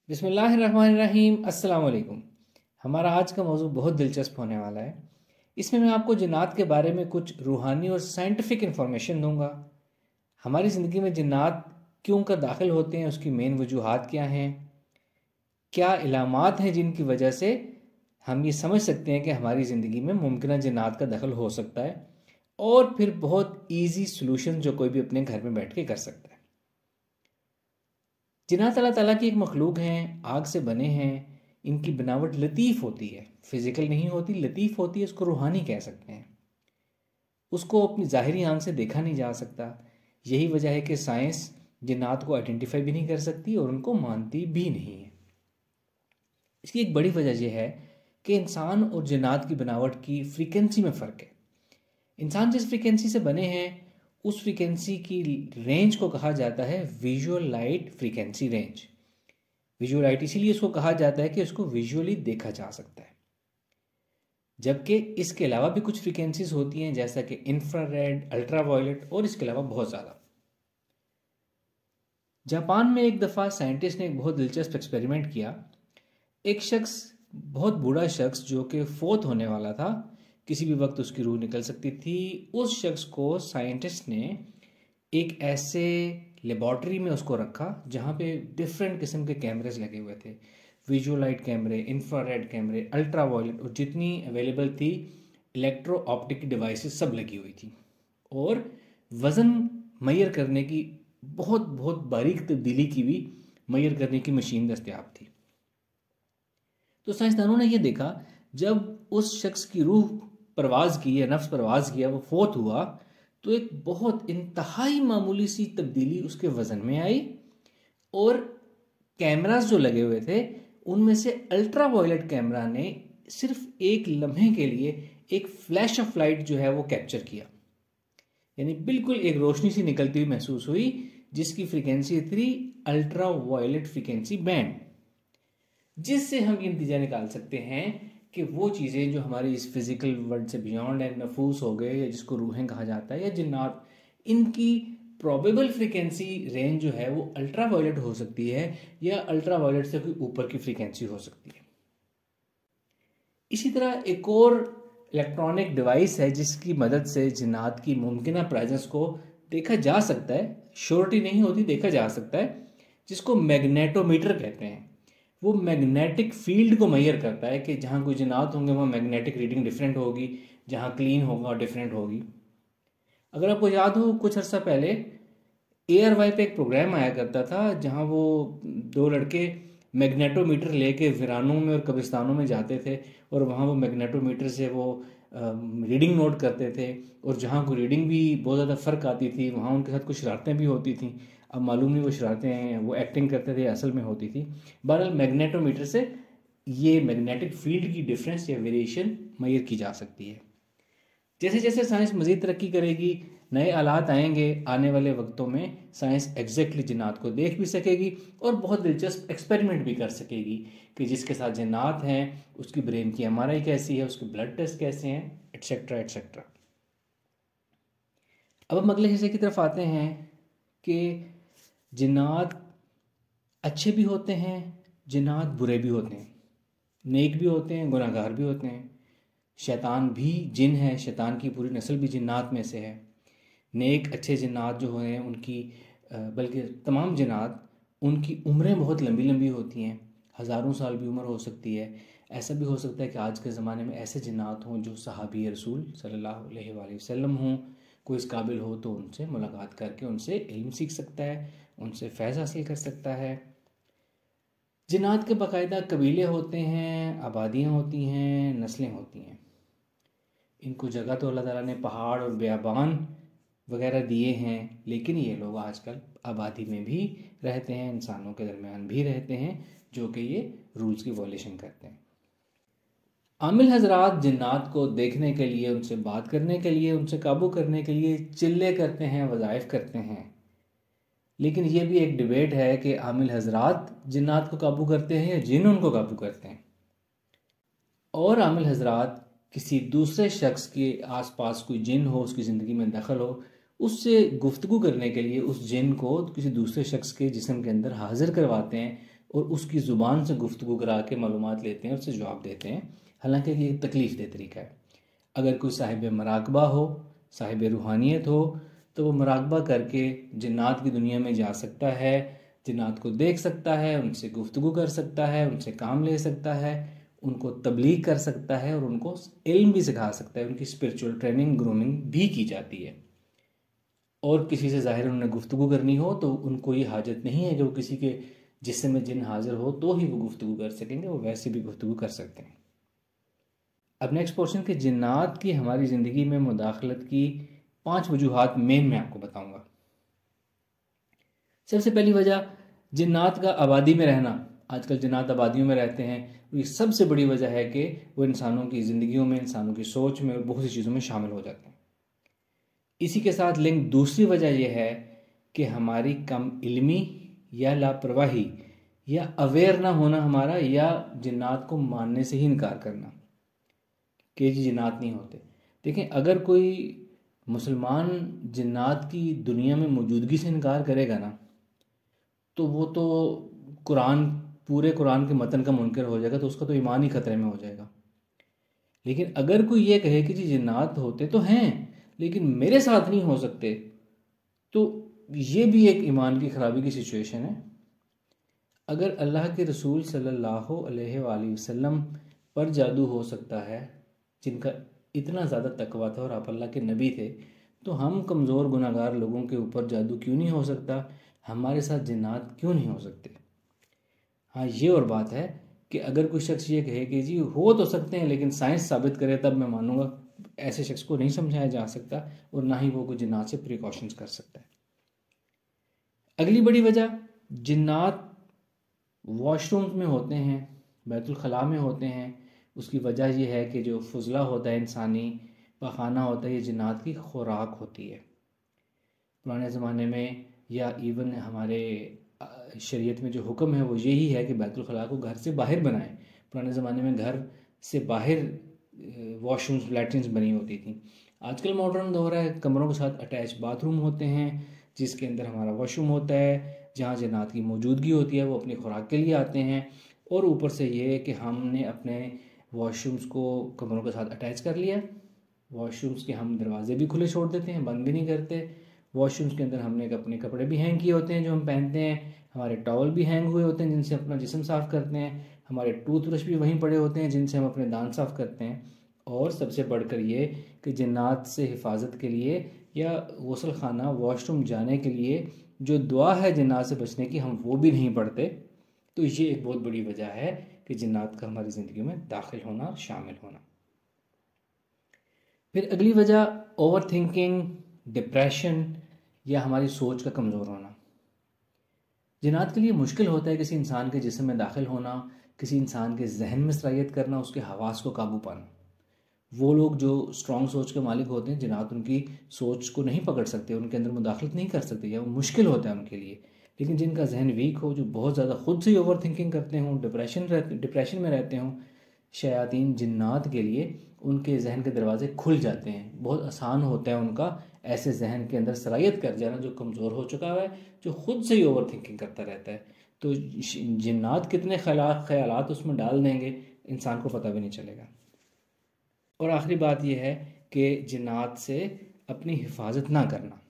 बिस्मिल्लाहिर्रहमानिर्रहीम। अस्सलाम वालेकुम। हमारा आज का मौजू बहुत दिलचस्प होने वाला है। इसमें मैं आपको जिन्नात के बारे में कुछ रूहानी और साइंटिफिक इन्फॉर्मेशन दूंगा। हमारी ज़िंदगी में जिन्नात क्यों कर दाखिल होते हैं, उसकी मेन वजूहात क्या हैं, क्या इलामात हैं जिनकी वजह से हम ये समझ सकते हैं कि हमारी ज़िंदगी में मुमकिन जिन्नात का दखल हो सकता है, और फिर बहुत ईजी सोल्यूशन जो कोई भी अपने घर में बैठ के कर सकता है। जिन्नात अल्लाह ताला की एक मखलूक हैं, आग से बने हैं। इनकी बनावट लतीफ़ होती है, फिज़िकल नहीं होती, लतीफ़ होती है। उसको रूहानी कह सकते हैं। उसको अपनी ज़ाहिरी आंख से देखा नहीं जा सकता। यही वजह है कि साइंस जिन्नात को आइडेंटिफाई भी नहीं कर सकती और उनको मानती भी नहीं है। इसकी एक बड़ी वजह यह है कि इंसान और जिन्नात की बनावट की फ्रीक्वेंसी में फ़र्क है। इंसान जिस फ्रीक्वेंसी से बने हैं उस फ्रीक्वेंसी की रेंज को कहा जाता है visual light frequency range. Visual light इसीलिए इसको कहा जाता है कि उसको विजुअली देखा जा सकता है। जबकि इसके अलावा भी कुछ फ्रीक्वेंसीज होती हैं, जैसा कि इंफ्रारेड, अल्ट्रावायलेट और इसके अलावा बहुत ज़्यादा। जापान में एक दफ़ा साइंटिस्ट ने एक बहुत दिलचस्प एक्सपेरिमेंट किया। एक शख्स, बहुत बूढ़ा शख्स जो कि फोत होने वाला था, किसी भी वक्त उसकी रूह निकल सकती थी, उस शख्स को साइंटिस्ट ने एक ऐसे लेबॉर्ट्री में उसको रखा जहाँ पे डिफरेंट किस्म के कैमरेज लगे हुए थे। विजुअल लाइट कैमरे, इंफ्रारेड कैमरे, अल्ट्रावायलेट और जितनी अवेलेबल थी इलेक्ट्रो ऑप्टिक डिवाइसेस सब लगी हुई थी। और वज़न मैयर करने की बहुत बहुत बारीक तब्दीली की भी मैयर करने की मशीन दस्तयाब थी। तो साइंसदानों ने यह देखा, जब उस शख्स की रूह परवाज़ की या नफ्स परवाज़ किया, वो फोत हुआ, तो एक बहुत इंतहाई मामूली सी तब्दीली उसके वज़न में आई। और कैमरास जो लगे हुए थे उनमें से अल्ट्रावायलेट कैमरा ने सिर्फ एक लम्हे के लिए एक फ्लैश ऑफ लाइट जो है वो कैप्चर किया, यानी बिल्कुल एक रोशनी सी निकलती हुई महसूस हुई, जिसकी फ्रीक्वेंसी थी अल्ट्रावायलेट फ्रीक्वेंसी बैंड। जिससे हम ये नतीजा निकाल सकते हैं कि वो चीज़ें जो हमारी इस फिज़िकल वर्ल्ड से बियॉन्ड है, नफूस हो गए या जिसको रूहें कहा जाता है या जिन्नात, इनकी प्रोबेबल फ्रीक्वेंसी रेंज जो है वो अल्ट्रावायलेट हो सकती है या अल्ट्रावायलेट से कोई ऊपर की फ्रीक्वेंसी हो सकती है। इसी तरह एक और इलेक्ट्रॉनिक डिवाइस है जिसकी मदद से जिन्नात की मुमकिन प्रेजेंस को देखा जा सकता है, श्योरिटी नहीं होती, देखा जा सकता है, जिसको मैग्नेटोमीटर कहते हैं। वो मैग्नेटिक फील्ड को मैयर करता है कि जहाँ कोई जिन्नात होंगे वहाँ मैग्नेटिक रीडिंग डिफरेंट होगी, जहाँ क्लीन होगा डिफरेंट होगी। अगर आपको याद हो, कुछ अर्सा पहले ARY पे एक प्रोग्राम आया करता था जहाँ वो दो लड़के मैग्नेटोमीटर लेके वीरानों में और कब्रिस्तानों में जाते थे और वहाँ वो मैग्नेटोमीटर से वो रीडिंग नोट करते थे, और जहाँ को रीडिंग भी बहुत ज़्यादा फ़र्क आती थी वहाँ उनके साथ कुछ शरारतें भी होती थी। अब मालूम नहीं वो शरारतें वो एक्टिंग करते थे असल में होती थी। बहरहाल मैग्नेटोमीटर से ये मैग्नेटिक फील्ड की डिफरेंस या वेरिएशन मैयर की जा सकती है। जैसे जैसे साइंस मज़ीद तरक्की करेगी, नए आलात आएंगे, आने वाले वक्तों में साइंस एग्जैक्टली जिन्नात को देख भी सकेगी और बहुत दिलचस्प एक्सपेरिमेंट भी कर सकेगी कि जिसके साथ जिन्नात हैं उसकी ब्रेन की MRI कैसी है, उसके ब्लड टेस्ट कैसे हैं, एट्सेट्रा एट्सेट्रा। अब हम अगले हिस्से की तरफ आते हैं कि जिन्नात अच्छे भी होते हैं, जिन्नात बुरे भी होते हैं, नेक भी होते हैं, गुनाहगार भी होते हैं। शैतान भी जिन है, शैतान की पूरी नस्ल भी जिन्नात में से है। नेक अच्छे जिन्नात जो हैं उनकी बल्कि तमाम जिन्नात, उनकी उम्रें बहुत लंबी लंबी होती हैं, हज़ारों साल भी उम्र हो सकती है। ऐसा भी हो सकता है कि आज के ज़माने में ऐसे जिन्नात हों जो सहाबी रसूल सल्लल्लाहु अलैहि वसल्लम हों। कोई इस काबिल हो तो उनसे मुलाकात करके उनसे इल्म सीख सकता है, उनसे फैज़ हासिल कर सकता है। जिन्नात के बाकायदा कबीले होते हैं, आबादियाँ होती हैं, नस्लें होती हैं। इनको जगह तो अल्लाह ताला ने पहाड़ और बियाबान वगैरह दिए हैं, लेकिन ये लोग आजकल आबादी में भी रहते हैं, इंसानों के दरमियान भी रहते हैं, जो कि ये रूल्स की वॉलेशन करते हैं। आमिल हजरात जिन्नात को देखने के लिए, उनसे बात करने के लिए, उनसे काबू करने के लिए चिल्ले करते हैं, वज़ाइफ करते हैं। लेकिन ये भी एक डिबेट है कि आमिल हजरात जिन्नात को काबू करते हैं या जिन उनको काबू करते हैं। और आमिल हजरात किसी दूसरे शख्स के आसपास कोई जिन हो, उसकी ज़िंदगी में दखल हो, उससे गुफ्तगू करने के लिए उस जिन को किसी दूसरे शख्स के जिस्म के अंदर हाजिर करवाते हैं और उसकी ज़ुबान से गुफ्तगू करा के मालूमात लेते हैं, उससे जवाब देते हैं। हालांकि ये एक तकलीफ़ दह तरीका है। अगर कोई साहिब मराकबा हो, साहिब रूहानियत हो, तो वो मराकबा करके जिन्नात की दुनिया में जा सकता है, जिन्नात को देख सकता है, उनसे गुफ्तगू कर सकता है, उनसे काम ले सकता है, उनको तबलीग कर सकता है और उनको इल्म भी सिखा सकता है। उनकी स्पिरिचुअल ट्रेनिंग, ग्रूमिंग भी की जाती है। और किसी से ज़ाहिर उन्हें गुफ्तगू करनी हो तो उनको ये हाजत नहीं है कि वो किसी के जिस्म में जिन हाजिर हो तो ही वो गुफ्तगू कर सकेंगे, वो वैसे भी गुफ्तगू कर सकते हैं। अब नेक्स्ट पोर्शन के जिन्नात की हमारी ज़िंदगी में मुदाखलत की 5 वजूहात मेन मैं आपको बताऊंगा। सबसे पहली वजह, जिन्नात का आबादी में रहना। आजकल जिन्नात आबादियों में रहते हैं, और ये सबसे बड़ी वजह है कि वो इंसानों की ज़िंदगियों में, इंसानों की सोच में और बहुत सी चीज़ों में शामिल हो जाते हैं। इसी के साथ लिंक दूसरी वजह यह है कि हमारी कम इल्मी या लापरवाही या अवेयर ना होना हमारा, या जिन्नात को मानने से ही इनकार करना कि जी जिन्नात नहीं होते। देखें, अगर कोई मुसलमान जिन्नात की दुनिया में मौजूदगी से इनकार करेगा ना, तो वो तो कुरान, पूरे कुरान के मतन का मुनकर हो जाएगा, तो उसका तो ईमान ही खतरे में हो जाएगा। लेकिन अगर कोई ये कहे कि जी जिन्नात होते तो हैं लेकिन मेरे साथ नहीं हो सकते, तो ये भी एक ईमान की खराबी की सिचुएशन है। अगर अल्लाह के रसूल सल्लल्लाहु अलैहि वसल्लम पर जादू हो सकता है, जिनका इतना ज़्यादा तकवा था और आप अल्लाह के नबी थे, तो हम कमज़ोर गुनाहगार लोगों के ऊपर जादू क्यों नहीं हो सकता, हमारे साथ जिन्नात क्यों नहीं हो सकते। हाँ, ये और बात है कि अगर कोई शख्स ये कहे कि जी हो तो सकते हैं लेकिन साइंस साबित करे तब मैं मानूंगा, ऐसे शख्स को नहीं समझाया जा सकता और ना ही वो कोई जिन्नात से प्रिकॉशंस कर सकता है। अगली बड़ी वजह, जिन्नात वॉशरूम्स में होते हैं, बैतुल खला में होते हैं। उसकी वजह यह है कि जो फुजला होता है, इंसानी पखाना होता है, ये जिन्नात की खुराक होती है। पुराने ज़माने में या इवन हमारे शरीयत में जो हुक्म है वो यही है कि बैतुल खला को घर से बाहर बनाएं। पुराने ज़माने में घर से बाहर वॉशरूम्स, लैट्रिन्स बनी होती थी। आजकल मॉडर्न दौर है, कमरों के साथ अटैच बाथरूम होते हैं जिसके अंदर हमारा वॉशरूम होता है, जहाँ जिन्नात की मौजूदगी होती है। वो अपनी खुराक के लिए आते हैं और ऊपर से ये है कि हमने अपने वॉशरूम्स को कमरों के साथ अटैच कर लिया। वॉशरूम्स के हम दरवाजे भी खुले छोड़ देते हैं, बंद भी नहीं करते। वॉशरूम्स के अंदर हमने अपने कपड़े भी हैंग किए होते हैं जो हम पहनते हैं, हमारे टॉवल भी हैंग हुए होते हैं जिनसे अपना जिस्म साफ़ करते हैं, हमारे टूथब्रश भी वहीं पड़े होते हैं जिनसे हम अपने दांत साफ़ करते हैं। और सबसे बढ़कर ये कि जिन्नात से हिफाजत के लिए या गुस्ल खाना, वॉशरूम जाने के लिए जो दुआ है जिन्नात से बचने की, हम वो भी नहीं पढ़ते। तो ये एक बहुत बड़ी वजह है कि जिन्नात का हमारी ज़िंदगी में दाखिल होना, शामिल होना। फिर अगली वजह, ओवर थिंकिंग, डिप्रेशन या हमारी सोच का कमज़ोर होना। जिन्नात के लिए मुश्किल होता है किसी इंसान के जिस्म में दाखिल होना, किसी इंसान के जहन में सलाहियत करना, उसके हवास को काबू पाना। वो लोग जो स्ट्रॉन्ग सोच के मालिक होते हैं, जिन्नात उनकी सोच को नहीं पकड़ सकते, उनके अंदर मुदाखलत नहीं कर सकते, या वो मुश्किल होता है उनके लिए। लेकिन जिनका जहन वीक हो, जो बहुत ज़्यादा खुद से ही ओवर थिंकिंग करते हों, डिप्रेशन में रहते हों, शयातीन जिन्नात के लिए उनके जहन के दरवाजे खुल जाते हैं। बहुत आसान होता है उनका ऐसे जहन के अंदर सलाहियत कर जाना जो कमज़ोर हो चुका है, जो खुद से ही ओवर थिंकिंग करता रहता है। तो जिन्नात कितने ख्यालात उसमें डाल देंगे, इंसान को पता भी नहीं चलेगा। और आखिरी बात यह है कि जिन्नात से अपनी हिफाजत ना करना,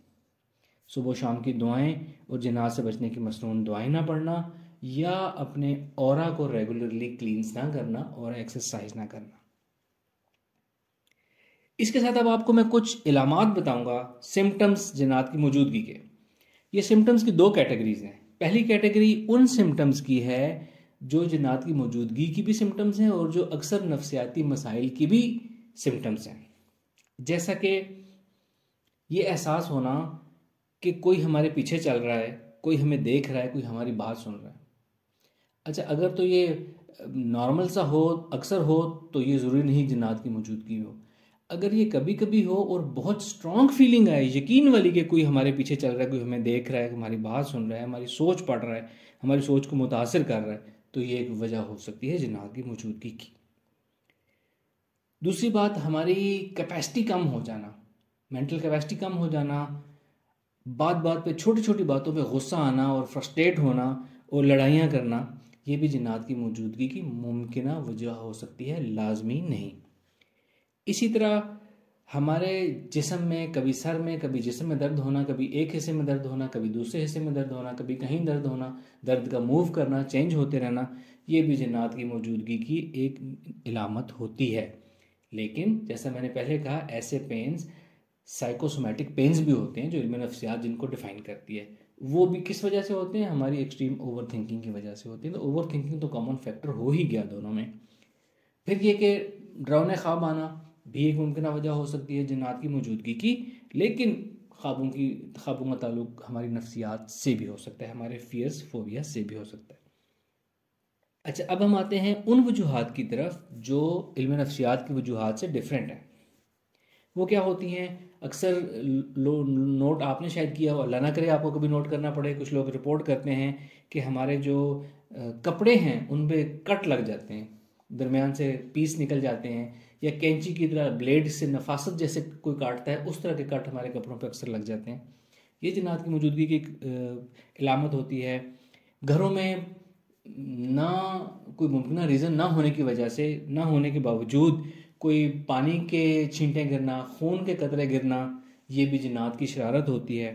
सुबह शाम की दुआएं और जिन्नात से बचने की मसनून दुआएं ना पढ़ना, या अपने ऑरा को रेगुलरली क्लींस ना करना और एक्सरसाइज ना करना। इसके साथ अब आपको मैं कुछ इलामात बताऊंगा, सिम्टम्स जिन्नात की मौजूदगी के। ये सिम्टम्स की 2 कैटेगरीज हैं। पहली कैटेगरी उन सिम्टम्स की है जो जिन्नात की मौजूदगी की भी सिम्टम्स हैं और जो अक्सर नफ्सियाती मसाइल की भी सिम्टम्स हैं। जैसा कि ये एहसास होना कि कोई हमारे पीछे चल रहा है, कोई हमें देख रहा है, कोई हमारी बात सुन रहा है। अच्छा, अगर तो ये नॉर्मल सा हो, अक्सर हो, तो ये ज़रूरी नहीं जिन्नात की मौजूदगी हो। अगर ये कभी कभी हो और बहुत स्ट्रॉन्ग फीलिंग आए, यकीन वाली, कि कोई हमारे पीछे चल रहा है, कोई हमें देख रहा है, हमारी बात सुन रहा है, हमारी सोच पढ़ रहा है, हमारी सोच को मुतासिर कर रहा है, तो ये एक वजह हो सकती है जिन्नात की मौजूदगी की। दूसरी बात, हमारी कैपेसिटी कम हो जाना, मेंटल कैपेसिटी कम हो जाना, बात बात पे, छोटी छोटी बातों पे गुस्सा आना और फ्रस्ट्रेट होना और लड़ाइयाँ करना, ये भी जिन्नात की मौजूदगी की मुमकिन वजह हो सकती है, लाजमी नहीं। इसी तरह हमारे जिस्म में कभी सर में कभी जिस्म में दर्द होना, कभी एक हिस्से में दर्द होना, कभी दूसरे हिस्से में दर्द होना, कभी कहीं दर्द होना, दर्द का मूव करना, चेंज होते रहना, ये भी जिन्नात की मौजूदगी की एक इलामत होती है। लेकिन जैसा मैंने पहले कहा, ऐसे पेन्स साइकोसोमैटिक पेन्स भी होते हैं जो इल्म नफ्सियात जिनको डिफाइन करती है। वो भी किस वजह से होते हैं? हमारी एक्सट्रीम ओवर थिंकिंग की वजह से होती है। तो ओवर थिंकिंग तो कॉमन फैक्टर हो ही गया दोनों में। फिर ये कि डरावने ख्वाब आना भी एक मुमकिन वजह हो सकती है जिन्नात की मौजूदगी की, लेकिन ख्वाबों का ताल्लुक हमारी नफ्सियात से भी हो सकता है, हमारे फियर्स फोबिया से भी हो सकता है। अच्छा, अब हम आते हैं उन वजूहात की तरफ जो इल्म नफ्सियात की वजूहात से डिफरेंट है। वो क्या होती हैं? अक्सर नोट आपने शायद किया हो, अल्लाह ना करे आपको कभी नोट करना पड़े। कुछ लोग रिपोर्ट करते हैं कि हमारे जो कपड़े हैं उन पे कट लग जाते हैं, दरमियान से पीस निकल जाते हैं, या कैंची की तरह ब्लेड से नफासत जैसे कोई काटता है उस तरह के कट हमारे कपड़ों पे अक्सर लग जाते हैं। ये जिन्नात की मौजूदगी की एक इलामत होती है। घरों में ना कोई मुमकिन रीज़न ना होने की वजह से, ना होने के बावजूद कोई पानी के छींटे गिरना, खून के कतरे गिरना, ये भी जिन्नात की शरारत होती है।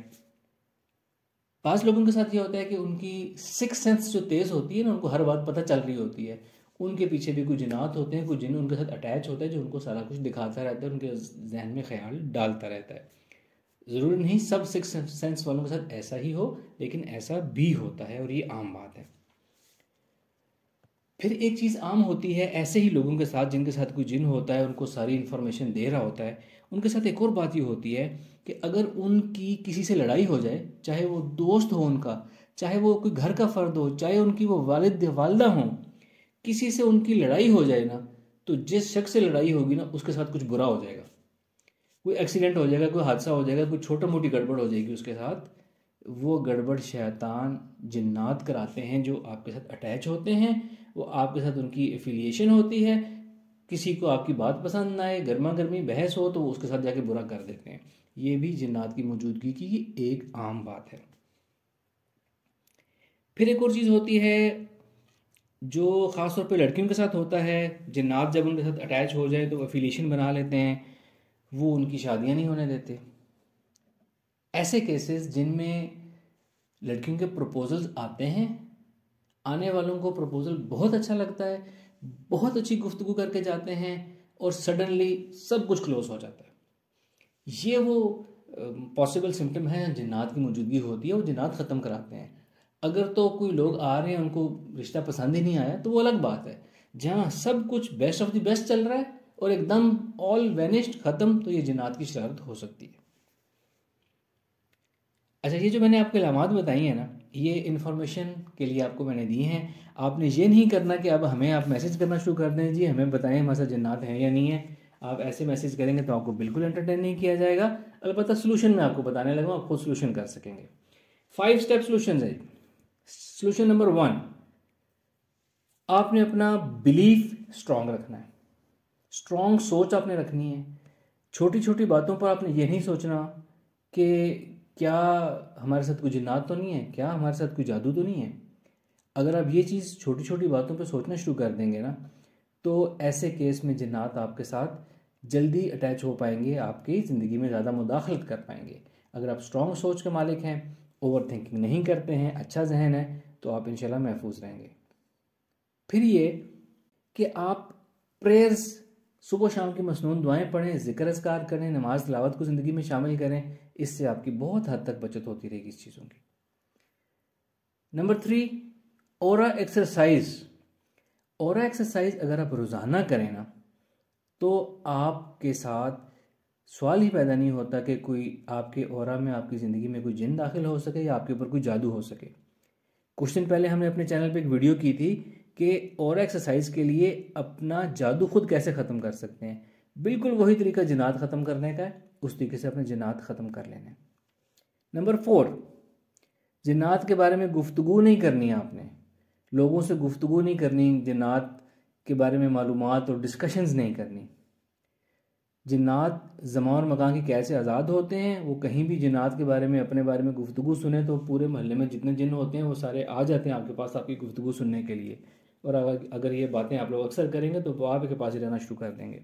पांच लोगों के साथ ये होता है कि उनकी सिक्स सेंस जो तेज़ होती है ना, उनको हर बात पता चल रही होती है। उनके पीछे भी कोई जिन्नात होते हैं, कोई जिन उनके साथ अटैच होता है जो उनको सारा कुछ दिखाता रहता है, उनके जहन में ख्याल डालता रहता है। ज़रूरी नहीं सब सिक्स सेंस वालों के साथ ऐसा ही हो, लेकिन ऐसा भी होता है और ये आम बात है। फिर एक चीज़ आम होती है ऐसे ही लोगों के साथ जिनके साथ कोई जिन होता है, उनको सारी इन्फॉर्मेशन दे रहा होता है, उनके साथ एक और बात ये होती है कि अगर उनकी किसी से लड़ाई हो जाए, चाहे वो दोस्त हो उनका, चाहे वो कोई घर का फ़र्द हो, चाहे उनकी वो वालिद वालदा हो, किसी से उनकी लड़ाई हो जाए ना, तो जिस शख्स से लड़ाई होगी ना उसके साथ कुछ बुरा हो जाएगा। कोई एक्सीडेंट हो जाएगा, कोई हादसा हो जाएगा, कोई छोटा मोटी गड़बड़ हो जाएगी उसके साथ। वो गड़बड़ शैतान जिन्नात कराते हैं जो आपके साथ अटैच होते हैं, वो आपके साथ उनकी एफिलिएशन होती है। किसी को आपकी बात पसंद ना आए, गर्मा गर्मी बहस हो, तो वो उसके साथ जाके बुरा कर देते हैं। ये भी जिन्नात की मौजूदगी की एक आम बात है। फिर एक और चीज़ होती है जो ख़ास तौर पे लड़कियों के साथ होता है। जिन्नात जब उनके साथ अटैच हो जाए तो एफिलिएशन बना लेते हैं, वो उनकी शादियां नहीं होने देते। ऐसे केसेस जिनमें लड़कियों के प्रपोजल्स आते हैं, आने वालों को प्रपोजल बहुत अच्छा लगता है, बहुत अच्छी गुफ्तगू करके जाते हैं, और सडनली सब कुछ क्लोज हो जाता है। ये वो पॉसिबल सिम्टम है जिन्नात की मौजूदगी होती है, वो जिन्नात ख़त्म कराते हैं। अगर तो कोई लोग आ रहे हैं, उनको रिश्ता पसंद ही नहीं आया, तो वो अलग बात है। जहाँ सब कुछ बेस्ट ऑफ द बेस्ट चल रहा है और एकदम ऑल वेनिश्ड ख़त्म, तो ये जिन्नात की शरारत हो सकती है। अच्छा, ये जो मैंने आपको इलामात बताई हैं ना, ये इन्फॉर्मेशन के लिए आपको मैंने दी हैं। आपने ये नहीं करना कि अब हमें आप मैसेज करना शुरू कर दें, जी हमें बताएं हमारे साथ जिन्नात हैं या नहीं है। आप ऐसे मैसेज करेंगे तो आपको बिल्कुल एंटरटेन नहीं किया जाएगा। अलबत्ता सोल्यूशन मैं आपको बताने लगा, आप खुद सोल्यूशन कर सकेंगे। 5 स्टेप सोल्यूशन है। सोल्यूशन नंबर 1, आपने अपना बिलीफ स्ट्रांग रखना है। स्ट्रांग सोच आपने रखनी है। छोटी छोटी बातों पर आपने ये नहीं सोचना कि क्या हमारे साथ कोई जिन्नात तो नहीं है, क्या हमारे साथ कोई जादू तो नहीं है। अगर आप ये चीज़ छोटी छोटी बातों पे सोचना शुरू कर देंगे ना, तो ऐसे केस में जिन्नात आपके साथ जल्दी अटैच हो पाएंगे, आपकी ज़िंदगी में ज़्यादा मुदाखलत कर पाएंगे। अगर आप स्ट्रॉन्ग सोच के मालिक हैं, ओवर थिंकिंग नहीं करते हैं, अच्छा जहन है, तो आप इंशाल्लाह महफूज रहेंगे। फिर ये कि आप प्रेयर्स सुबह शाम की मसनून दुआएं पढ़ें, ज़िक्र अस्कार करें, नमाज तिलावत को ज़िंदगी में शामिल करें। इससे आपकी बहुत हद तक बचत होती रहेगी इस चीज़ों की। नंबर 3, ओरा एक्सरसाइज। ओरा एक्सरसाइज अगर आप रोज़ाना करें ना, तो आपके साथ सवाल ही पैदा नहीं होता कि कोई आपके ओरा में, आपकी ज़िंदगी में कोई जिन दाखिल हो सके या आपके ऊपर कोई जादू हो सके। कुछ दिन पहले हमने अपने चैनल पे एक वीडियो की थी कि ओरा एक्सरसाइज के लिए अपना जादू खुद कैसे ख़त्म कर सकते हैं। बिल्कुल वही तरीका जिन्नात ख़त्म करने का है, उस तरीके से अपने जिन्नात ख़त्म कर लेने। नंबर 4, जिन्नात के बारे में गुफ्तगू नहीं करनी है आपने। लोगों से गुफ्तगू नहीं करनी, जिन्नात के बारे में मालूमात और डिस्कशंस नहीं करनी। जिन्नात ज़मान और मकान की कैद से आज़ाद होते हैं। वो कहीं भी जिन्नात के बारे में, अपने बारे में गुफ्तगू सुने तो पूरे मोहल्ले में जितने जिन्न होते हैं वो सारे आ जाते हैं आपके पास आपकी गुफ्तगू सुनने के लिए। और अगर ये बातें आप लोग अक्सर करेंगे तो वो आपके पास ही रहना शुरू कर देंगे।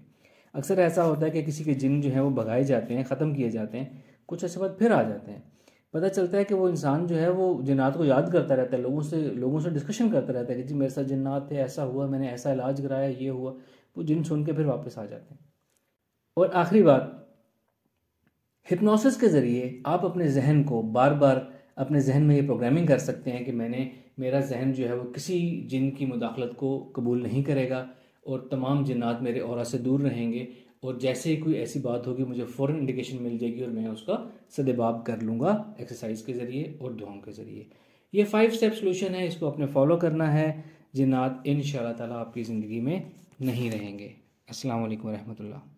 अक्सर ऐसा होता है कि किसी के जिन्न जो हैं वो भगाए जाते हैं, ख़त्म किए जाते हैं, कुछ ऐसे बाद फिर आ जाते हैं। पता चलता है कि वो इंसान जो है वो जिन्नात को याद करता रहता है, लोगों से डिस्कशन करता रहता है कि जी मेरे साथ जिन्नात थे, ऐसा हुआ, मैंने ऐसा इलाज कराया, ये हुआ। वो जिन सुन के फिर वापस आ जाते हैं। और आखिरी बात, हिप्नोसिस के ज़रिए आप अपने जहन को बार बार अपने जहन में ये प्रोग्रामिंग कर सकते हैं कि मेरा जहन जो है वो किसी जिन की मुदाखलत को कबूल नहीं करेगा और तमाम जिन्नात मेरे ऑरा से दूर रहेंगे। और जैसे ही कोई ऐसी बात होगी मुझे फ़ौरन इंडिकेशन मिल जाएगी और मैं उसका सदेबाब कर लूँगा एक्सरसाइज के ज़रिए और दुआओं के ज़रिए। ये 5 स्टेप सोल्यूशन है, इसको अपने फॉलो करना है। जिन्नात इंशाअल्लाह ताला आपकी ज़िंदगी में नहीं रहेंगे। अस्सलाम वालेकुम रहमतुल्लाह।